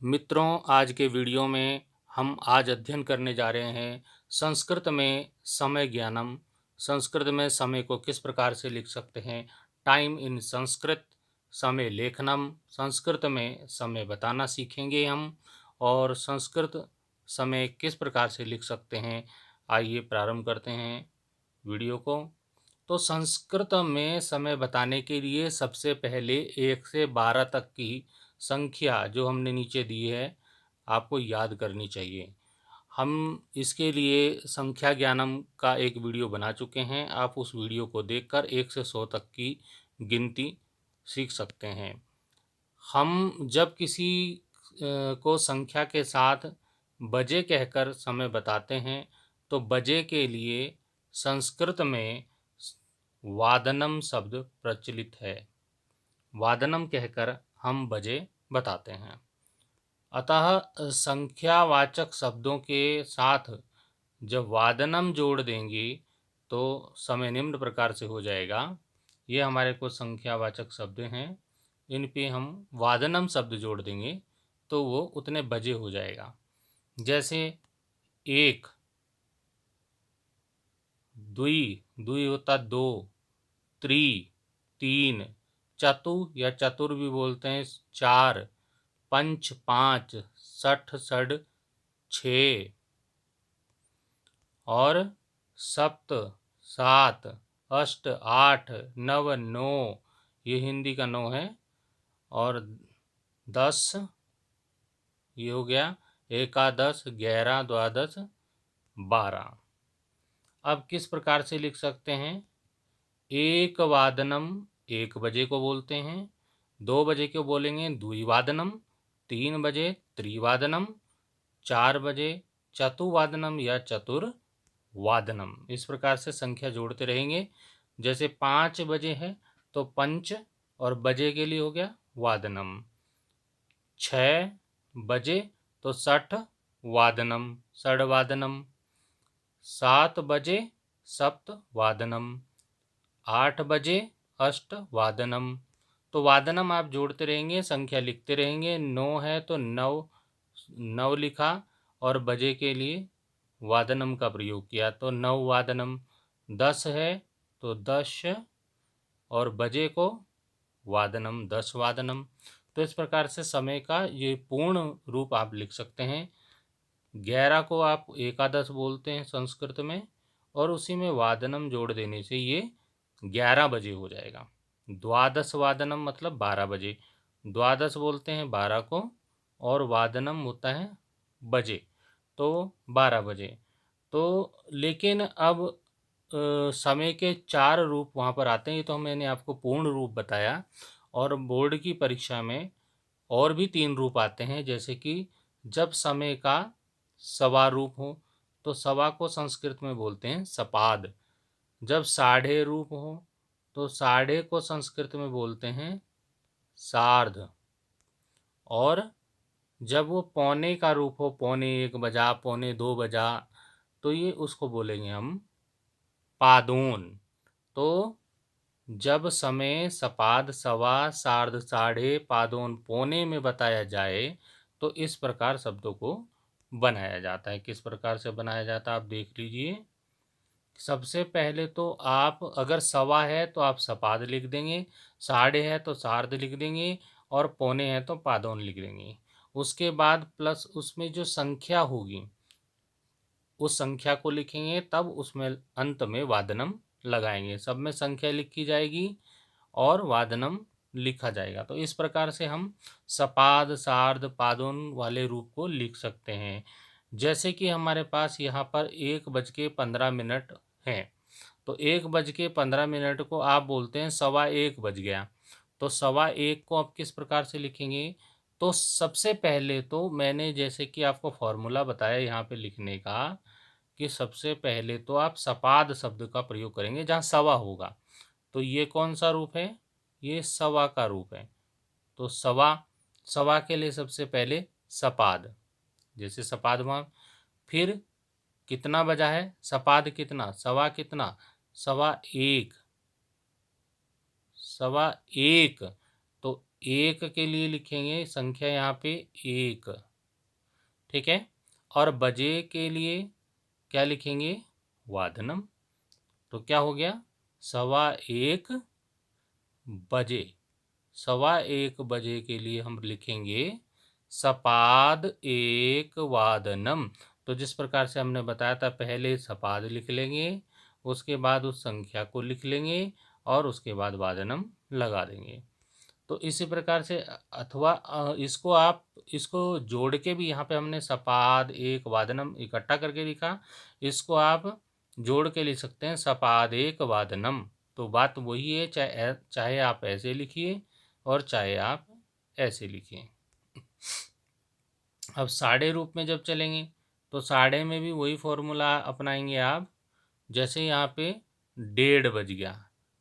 मित्रों, आज के वीडियो में हम आज अध्ययन करने जा रहे हैं संस्कृत में समय ज्ञानम। संस्कृत में समय को किस प्रकार से लिख सकते हैं, टाइम इन संस्कृत, समय लेखनम। संस्कृत में समय बताना सीखेंगे हम, और संस्कृत समय किस प्रकार से लिख सकते हैं। आइए प्रारंभ करते हैं वीडियो को। तो संस्कृत में समय बताने के लिए सबसे पहले 1 से 12 तक की संख्या जो हमने नीचे दी है आपको याद करनी चाहिए। हम इसके लिए संख्या ज्ञानम का एक वीडियो बना चुके हैं, आप उस वीडियो को देखकर 1 से 100 तक की गिनती सीख सकते हैं। हम जब किसी को संख्या के साथ बजे कहकर समय बताते हैं तो बजे के लिए संस्कृत में वादनम शब्द प्रचलित है। वादनम कहकर हम बजे बताते हैं। अतः संख्यावाचक शब्दों के साथ जब वादनम जोड़ देंगे तो समय निम्न प्रकार से हो जाएगा। ये हमारे कुछ संख्यावाचक शब्द हैं, इन पे हम वादनम शब्द जोड़ देंगे तो वो उतने बजे हो जाएगा। जैसे एक, द्वि, द्वि होता दो, त्रि, तीन, चतु या चतुर भी बोलते हैं, चार, पंच, पाँच, षठ, षड, छः, और सप्त, सात, अष्ट, आठ, नव, नौ, ये हिंदी का नौ है, और 10, ये हो गया एकादश, 11, द्वादश, 12। अब किस प्रकार से लिख सकते हैं? एक वादनम 1 बजे को बोलते हैं, 2 बजे को बोलेंगे द्विवादनम, 3 बजे त्रिवादनम, 4 बजे चतुवादनम या चतुर्वादनम। इस प्रकार से संख्या जोड़ते रहेंगे। जैसे 5 बजे है तो पंच, और बजे के लिए हो गया वादनम। 6 बजे तो षठ वादनम, षडवादनम। 7 बजे सप्त वादनम, 8 बजे अष्ट वादनम। तो वादनम आप जोड़ते रहेंगे, संख्या लिखते रहेंगे। 9 है तो नव, नव लिखा, और बजे के लिए वादनम का प्रयोग किया तो नव वादनम। 10 है तो 10, और बजे को वादनम, 10 वादनम। तो इस प्रकार से समय का ये पूर्ण रूप आप लिख सकते हैं। 11 को आप एकादश बोलते हैं संस्कृत में, और उसी में वादनम जोड़ देने से ये 11 बजे हो जाएगा। द्वादश वादनम मतलब 12 बजे, द्वादश बोलते हैं 12 को, और वादनम होता है बजे, तो 12 बजे। तो लेकिन अब समय के 4 रूप वहाँ पर आते हैं। ये तो मैंने आपको पूर्ण रूप बताया, और बोर्ड की परीक्षा में और भी 3 रूप आते हैं। जैसे कि जब समय का सवा रूप हो तो सवा को संस्कृत में बोलते हैं सपाद। जब साढ़े रूप हो तो साढ़े को संस्कृत में बोलते हैं सार्ध। और जब वो पौने का रूप हो, पौने 1 बजा, पौने 2 बजा, तो ये उसको बोलेंगे हम पादोन। तो जब समय सपाद, सवा, सार्ध, साढ़े, पादोन, पौने में बताया जाए तो इस प्रकार शब्दों को बनाया जाता है। किस प्रकार से बनाया जाता है आप देख लीजिए। सबसे पहले तो आप अगर सवा है तो आप सपाद लिख देंगे, साढ़े है तो सार्ध लिख देंगे, और पौने है तो पादोन लिख देंगे। उसके बाद प्लस उसमें जो संख्या होगी उस संख्या को लिखेंगे, तब उसमें अंत में वादनम लगाएंगे। सब में संख्या लिखी जाएगी और वादनम लिखा जाएगा। तो इस प्रकार से हम सपाद, सार्ध, पादोन वाले रूप को लिख सकते हैं। जैसे कि हमारे पास यहाँ पर 1:15 है, तो 1:15 को आप बोलते हैं सवा 1 बज गया। तो सवा 1 को आप किस प्रकार से लिखेंगे? तो सबसे पहले तो मैंने जैसे कि आपको फॉर्मूला बताया यहाँ पे लिखने का, कि सबसे पहले तो आप सपाद शब्द का प्रयोग करेंगे जहाँ सवा होगा। तो ये कौन सा रूप है? ये सवा का रूप है। तो सवा, सवा के लिए सबसे पहले सपाद, जैसे सपाद वहाँ। फिर कितना बजा है? सपाद कितना, सवा कितना, सवा 1, सवा 1। तो एक के लिए लिखेंगे संख्या यहाँ पे 1, ठीक है। और बजे के लिए क्या लिखेंगे? वादनम। तो क्या हो गया? 1:15 बजे। 1:15 बजे के लिए हम लिखेंगे सपाद एक वादनम। तो जिस प्रकार से हमने बताया था, पहले सपाद लिख लेंगे, उसके बाद उस संख्या को लिख लेंगे और उसके बाद वादनम लगा देंगे। तो इसी प्रकार से अथवा इसको जोड़ के भी यहाँ पे हमने सपाद एक वादनम इकट्ठा करके लिखा, इसको आप जोड़ के लिख सकते हैं सपाद एक वादनम। तो बात वही है, चाहे आप ऐसे लिखिए और चाहे आप ऐसे लिखिए। अब साढ़े रूप में जब चलेंगे तो साढ़े में भी वही फॉर्मूला अपनाएंगे आप। जैसे यहाँ पे 1:30 बज गया,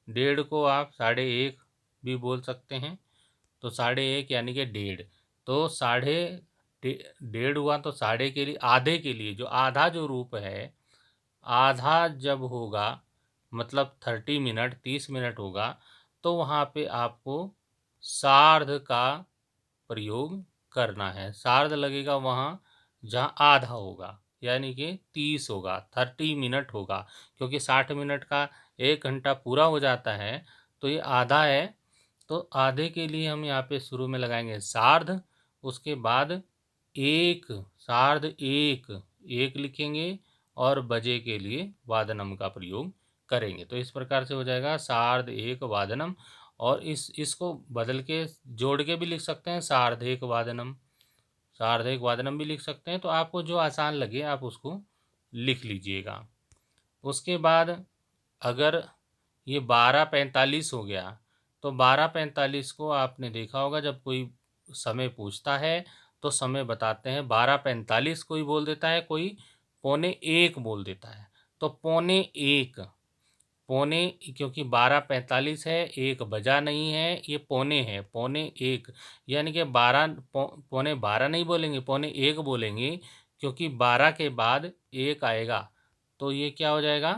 1:30 को आप 1:30 भी बोल सकते हैं। तो 1:30 यानी कि 1:30, तो 1:30 हुआ, तो साढ़े के लिए, आधे के लिए, जो आधा जो रूप है, आधा जब होगा मतलब 30 मिनट, 30 मिनट होगा, तो वहाँ पे आपको सार्ध का प्रयोग करना है। सार्ध लगेगा वहाँ जहाँ आधा होगा, यानी कि 30 होगा, 30 मिनट होगा, क्योंकि 60 मिनट का 1 घंटा पूरा हो जाता है, तो ये आधा है। तो आधे के लिए हम यहाँ पे शुरू में लगाएंगे सार्ध, उसके बाद एक, सार्ध एक लिखेंगे और बजे के लिए वादनम का प्रयोग करेंगे। तो इस प्रकार से हो जाएगा सार्ध एक वादनम। और इसको बदल के जोड़ के भी लिख सकते हैं, सार्ध एक वादनम, सार्ध एक वादनम भी लिख सकते हैं। तो आपको जो आसान लगे आप उसको लिख लीजिएगा। उसके बाद अगर ये 12:45 हो गया, तो 12:45 को आपने देखा होगा, जब कोई समय पूछता है तो समय बताते हैं। 12:45 कोई बोल देता है, कोई 12:45 बोल देता है। तो 12:45, पौने, क्योंकि 12:45 है, 1 बजा नहीं है, ये पौने है, 12:45, यानी कि 12 नहीं बोलेंगे, 12:45 बोलेंगे, क्योंकि 12 के बाद 1 आएगा, तो ये क्या हो जाएगा?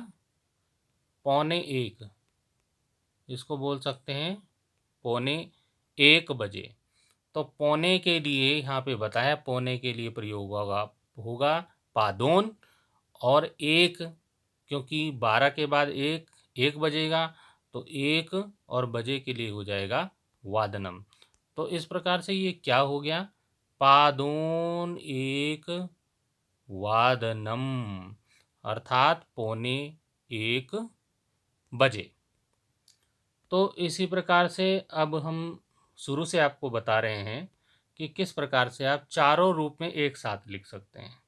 12:45। इसको बोल सकते हैं 12:45 बजे। तो पौने के लिए यहाँ पे बताया, पौने के लिए प्रयोग होगा पादोन, और 1, क्योंकि 12 के बाद 1 बजेगा, तो 1 और बजे के लिए हो जाएगा वादनम। तो इस प्रकार से ये क्या हो गया? पादोन एक वादनम, अर्थात 12:45 बजे। तो इसी प्रकार से अब हम शुरू से आपको बता रहे हैं कि किस प्रकार से आप चारों रूप में एक साथ लिख सकते हैं।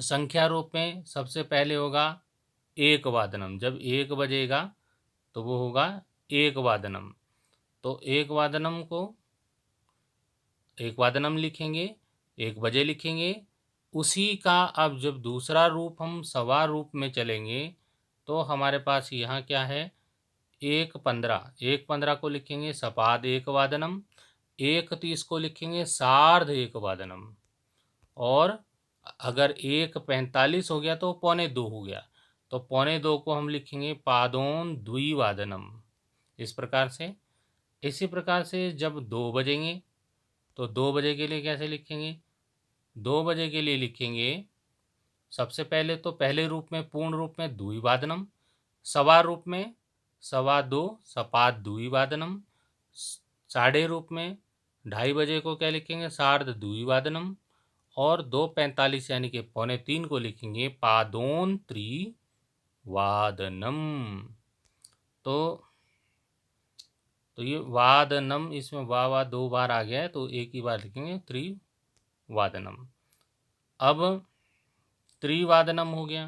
संख्या रूप में सबसे पहले होगा एक वादनम। जब 1 बजेगा तो वो होगा एक वादनम। तो एक वादनम लिखेंगे, 1 बजे लिखेंगे। उसी का अब जब दूसरा रूप हम सवा रूप में चलेंगे, तो हमारे पास यहाँ क्या है? 1:15 को लिखेंगे सपाद एक वादनम, 1:30 को लिखेंगे सार्ध एक वादनम, और अगर 1:45 हो गया तो 1:45 हो गया, तो 1:45 को हम लिखेंगे पादोन द्विवादनम। इस प्रकार से, इसी प्रकार से जब 2 बजेंगे तो 2 बजे के लिए कैसे लिखेंगे? 2 बजे के लिए लिखेंगे सबसे पहले तो पहले रूप में, पूर्ण रूप में द्विवादनम, सवा रूप में 2:15 सपाद द्विवादनम, साढ़े रूप में 2:30 बजे को क्या लिखेंगे? सार्ध द्विवादनम, और 2:45 यानी कि 2:45 को लिखेंगे पादोन त्रिवादनम। तो ये वादनम, इसमें वा 2 बार आ गया है, तो एक ही बार लिखेंगे त्रिवादनम। अब त्रिवादनम हो गया,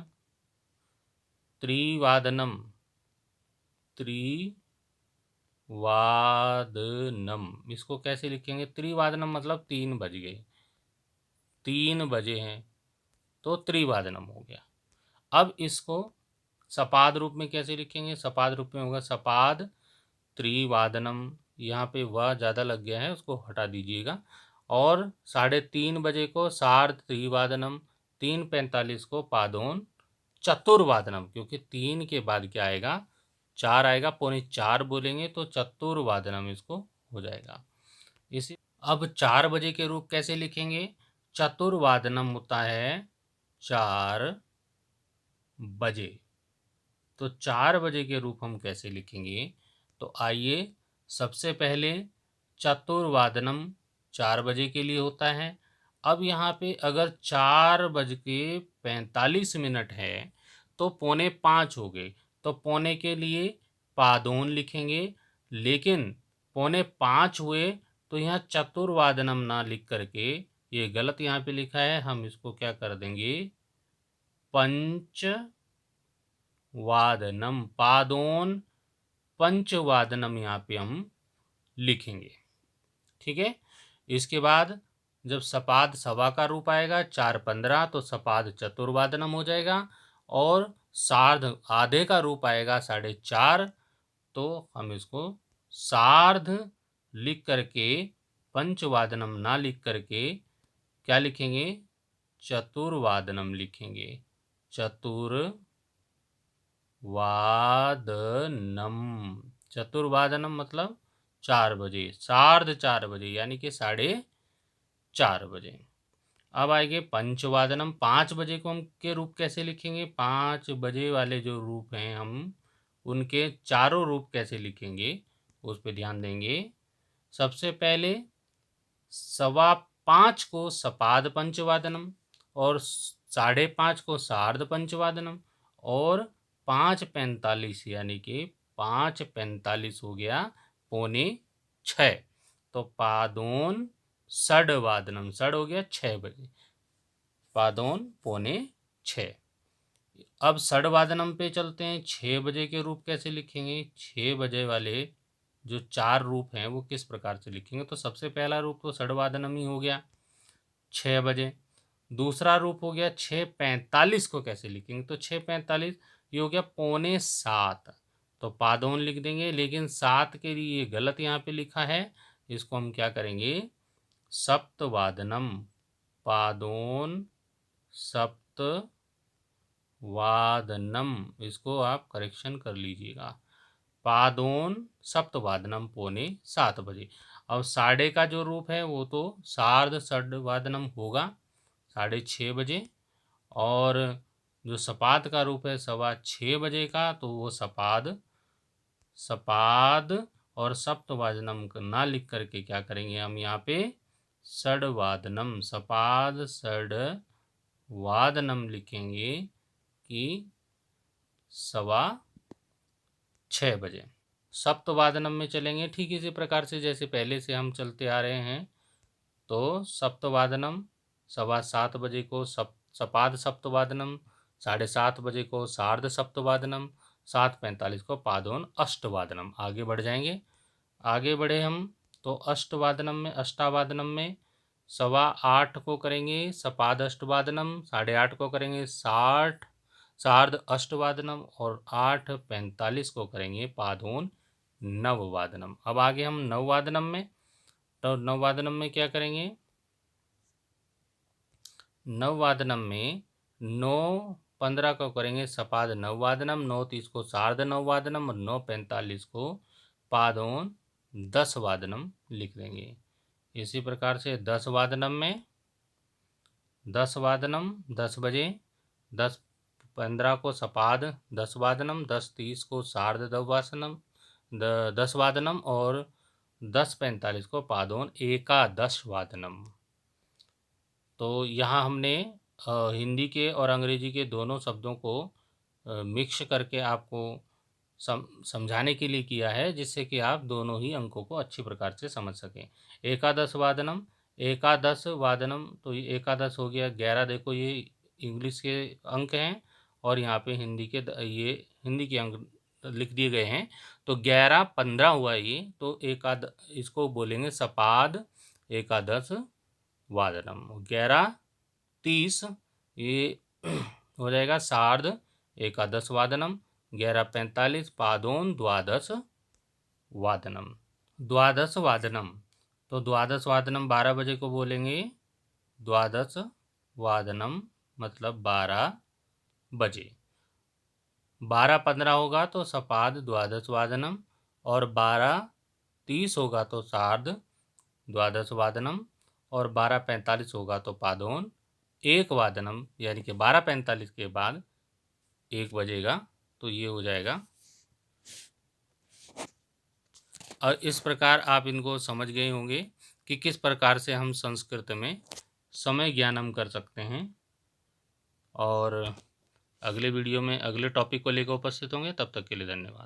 त्रिवादनम, इसको कैसे लिखेंगे? त्रिवादनम मतलब 3 बज गए, 3 बजे हैं, तो त्रिवादनम हो गया। अब इसको सपाद रूप में कैसे लिखेंगे? सपाद रूप में होगा सपाद त्रिवादनम। यहाँ पे वह ज़्यादा लग गया है, उसको हटा दीजिएगा। और 3:30 बजे को सार्ध त्रिवादनम, 3:45 को पादोन चतुर्वादनम, क्योंकि 3 के बाद क्या आएगा? 4 आएगा, 3:45 बोलेंगे तो चतुर्वादनम इसको हो जाएगा। इसी अब 4 बजे के रूप कैसे लिखेंगे? चतुर्वादनम होता है 4 बजे। तो 4 बजे के रूप हम कैसे लिखेंगे? तो आइए सबसे पहले चतुर्वादनम 4 बजे के लिए होता है। अब यहाँ पे अगर 4:45 है तो 4:45 हो गए, तो पौने के लिए पादोन लिखेंगे। लेकिन 4:45 हुए तो यहाँ चतुर्वादनम ना लिख करके, ये गलत यहाँ पे लिखा है, हम इसको क्या कर देंगे, पंच वादनम, पादोन पंचवादनम यहाँ पे हम लिखेंगे। ठीक है। इसके बाद जब सपाद सवा का रूप आएगा 4:15 तो सपाद चतुर्वादनम हो जाएगा, और सार्ध आधे का रूप आएगा 4:30 तो हम इसको सार्ध लिख करके, पंचवादनम ना लिख करके क्या लिखेंगे, चतुर्वादनम लिखेंगे। चतुर्वादनम, चतुर्वादनम मतलब 4 बजे, 4:30 बजे, यानी कि 4:30 बजे। अब आएंगे पंचवादनम, 5 बजे को हम के रूप कैसे लिखेंगे? 5 बजे वाले जो रूप हैं हम उनके चारों रूप कैसे लिखेंगे उस पर ध्यान देंगे। सबसे पहले 5:15 को सपाद पंचवादनम, और 5:30 को सार्ध पंचवादनम, और 5:45 यानी कि 5:45 हो गया 5:45, तो पादोन षड्वादनम, षड हो गया 6 बजे, पादोन 5:45। अब षड्वादनम पे चलते हैं। 6 बजे के रूप कैसे लिखेंगे? 6 बजे वाले जो 4 रूप हैं वो किस प्रकार से लिखेंगे? तो सबसे पहला रूप तो षड्वादनम ही हो गया 6 बजे। दूसरा रूप हो गया 6:45 को कैसे लिखेंगे? तो 6:45 ये हो गया 6:45, तो पादोन लिख देंगे। लेकिन 7 के लिए ये गलत यहाँ पे लिखा है, इसको हम क्या करेंगे, सप्तवादनम, पादोन सप्तवादनम, इसको आप करेक्शन कर लीजिएगा, पादोन सप्तवादनम 6:45 बजे। अब साढ़े का जो रूप है वो तो सार्ध षड्वादनम होगा 6:30 बजे, और जो सपाद का रूप है 6:15 बजे का, तो वो सपाद और सप्तवादनम ना लिख करके क्या करेंगे हम यहाँ पे षड्वादनम, सपाद षड्वादनम लिखेंगे कि 6:15 बजे। सप्तवादनम में चलेंगे ठीक इसी प्रकार से जैसे पहले से हम चलते आ रहे हैं। तो सप्तवादनम 7:15 बजे को सपाद सप्तवादनम, 7:30 बजे को सार्ध सप्तवादनम, 7:45 को पादोन अष्टवादनम। आगे बढ़ जाएंगे। आगे बढ़े हम तो अष्टावादनम में 8:15 को करेंगे सपाद अष्टवादनम, 8:30 को करेंगे सार्ध अष्टवादनम, और 8:45 को करेंगे पादोन नववादनम। अब आगे हम नववादनम में, तो नववादनम में क्या करेंगे, नववादनम में 9:15 को करेंगे सपाद नववादनम, 9:30 को सार्ध नववादनम, और 9:45 को पादोन 10 वादनम लिख देंगे। इसी प्रकार से 10 वादनम में 10 वादनम 10 बजे, 10:15 को सपाद 10 वादनम, 10:30 को सार्ध 10 वादनम, और 10:45 को पादोन एकादश वादनम। तो यहाँ हमने हिंदी के और अंग्रेजी के दोनों शब्दों को मिक्स करके आपको समझाने के लिए किया है, जिससे कि आप दोनों ही अंकों को अच्छी प्रकार से समझ सकें। एकादश वादनम, एकादश वादनम, तो ये एकादश हो गया 11, देखो ये इंग्लिश के अंक हैं और यहाँ पे ये हिंदी के अंक लिख दिए गए हैं। तो 11:15 हुआ ये, तो इसको बोलेंगे सपाद एकादश वादनम। 11:30 ये हो जाएगा सार्ध एकादश वादनम। 11:45 पादोन द्वादश वादनम। द्वादश वादनम, तो द्वादश वादनम 12 बजे को बोलेंगे द्वादश वादनम, मतलब 12 बजे। 12:15 होगा तो सपाद द्वादश वादनम, और 12 30 होगा तो सार्ध द्वादश वादनम, और 12:45 होगा तो पादोन 1 वादनम, यानी कि 12:45 के बाद 1 बजेगा, तो ये हो जाएगा। और इस प्रकार आप इनको समझ गए होंगे कि किस प्रकार से हम संस्कृत में समय ज्ञानम कर सकते हैं। और अगले वीडियो में अगले टॉपिक को लेकर उपस्थित होंगे। तब तक के लिए धन्यवाद।